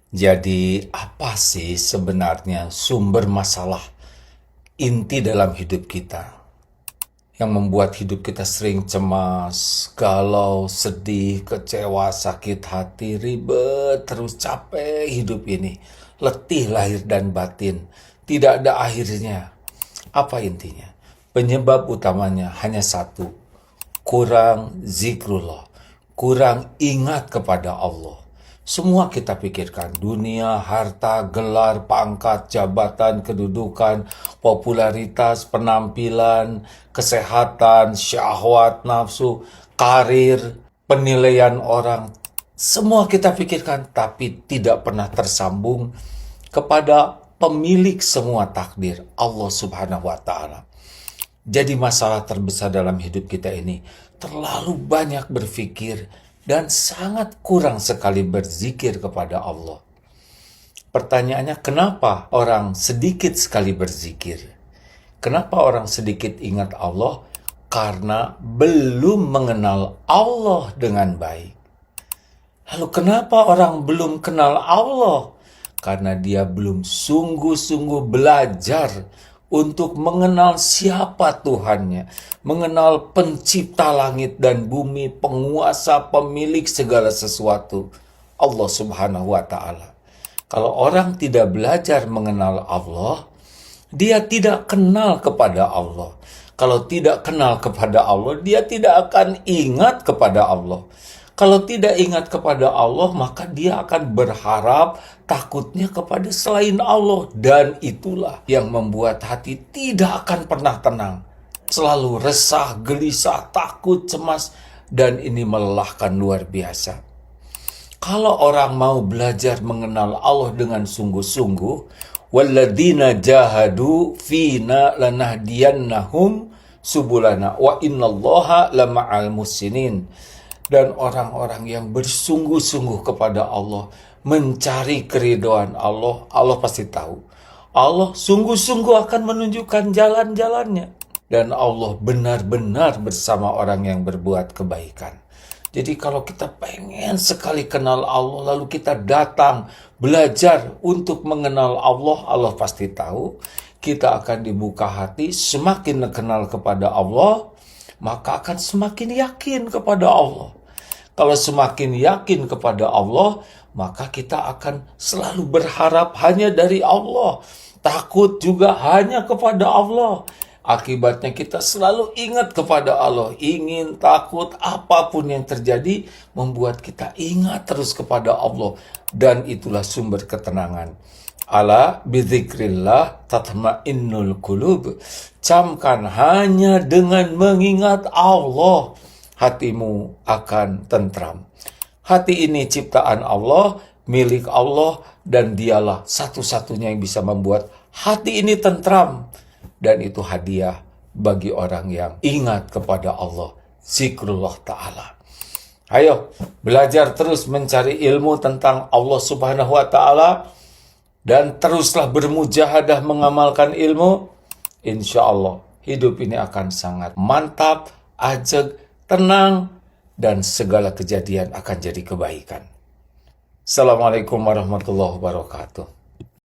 Jadi, apa sih sebenarnya sumber masalah inti dalam hidup kita yang membuat hidup kita sering cemas, galau, sedih, kecewa, sakit hati, ribet, terus capek hidup ini, letih lahir dan batin, tidak ada akhirnya. Apa intinya? Penyebab utamanya hanya satu, kurang zikrullah, kurang ingat kepada Allah. Semua kita pikirkan, dunia, harta, gelar, pangkat, jabatan, kedudukan, popularitas, penampilan, kesehatan, syahwat, nafsu, karir, penilaian orang. Semua kita pikirkan, tapi tidak pernah tersambung kepada pemilik semua takdir, Allah Subhanahu wa Ta'ala. Jadi masalah terbesar dalam hidup kita ini terlalu banyak berpikir dan sangat kurang sekali berzikir kepada Allah. Pertanyaannya, kenapa orang sedikit sekali berzikir? Kenapa orang sedikit ingat Allah? Karena belum mengenal Allah dengan baik. Lalu kenapa orang belum kenal Allah? Karena dia belum sungguh-sungguh belajar untuk mengenal siapa Tuhannya, mengenal pencipta langit dan bumi, penguasa, pemilik segala sesuatu, Allah Subhanahu wa Ta'ala. Kalau orang tidak belajar mengenal Allah, dia tidak kenal kepada Allah. Kalau tidak kenal kepada Allah, dia tidak akan ingat kepada Allah. Kalau tidak ingat kepada Allah, maka dia akan berharap takutnya kepada selain Allah. Dan itulah yang membuat hati tidak akan pernah tenang. Selalu resah, gelisah, takut, cemas. Dan ini melelahkan luar biasa. Kalau orang mau belajar mengenal Allah dengan sungguh-sungguh, walladzina jahadu fina lanahdiyannahum subulana wa innallaha lama'al muhsinin. Dan orang-orang yang bersungguh-sungguh kepada Allah, mencari keridhaan Allah, Allah pasti tahu. Allah sungguh-sungguh akan menunjukkan jalan-jalannya. Dan Allah benar-benar bersama orang yang berbuat kebaikan. Jadi kalau kita pengen sekali kenal Allah, lalu kita datang belajar untuk mengenal Allah, Allah pasti tahu. Kita akan dibuka hati, semakin kenal kepada Allah, maka akan semakin yakin kepada Allah. Kalau semakin yakin kepada Allah, maka kita akan selalu berharap hanya dari Allah. Takut juga hanya kepada Allah. Akibatnya kita selalu ingat kepada Allah. Ingin, takut, apapun yang terjadi membuat kita ingat terus kepada Allah. Dan itulah sumber ketenangan. Ala bidzikrillah tatma'innul qulub. Camkan, hanya dengan mengingat Allah, hatimu akan tentram. Hati ini ciptaan Allah, milik Allah, dan dialah satu-satunya yang bisa membuat hati ini tentram. Dan itu hadiah bagi orang yang ingat kepada Allah, zikrullah ta'ala. Ayo, belajar terus mencari ilmu tentang Allah Subhanahu wa Ta'ala, dan teruslah bermujahadah mengamalkan ilmu. Insya Allah, hidup ini akan sangat mantap, ajeg, tenang, dan segala kejadian akan jadi kebaikan. Assalamualaikum warahmatullahi wabarakatuh.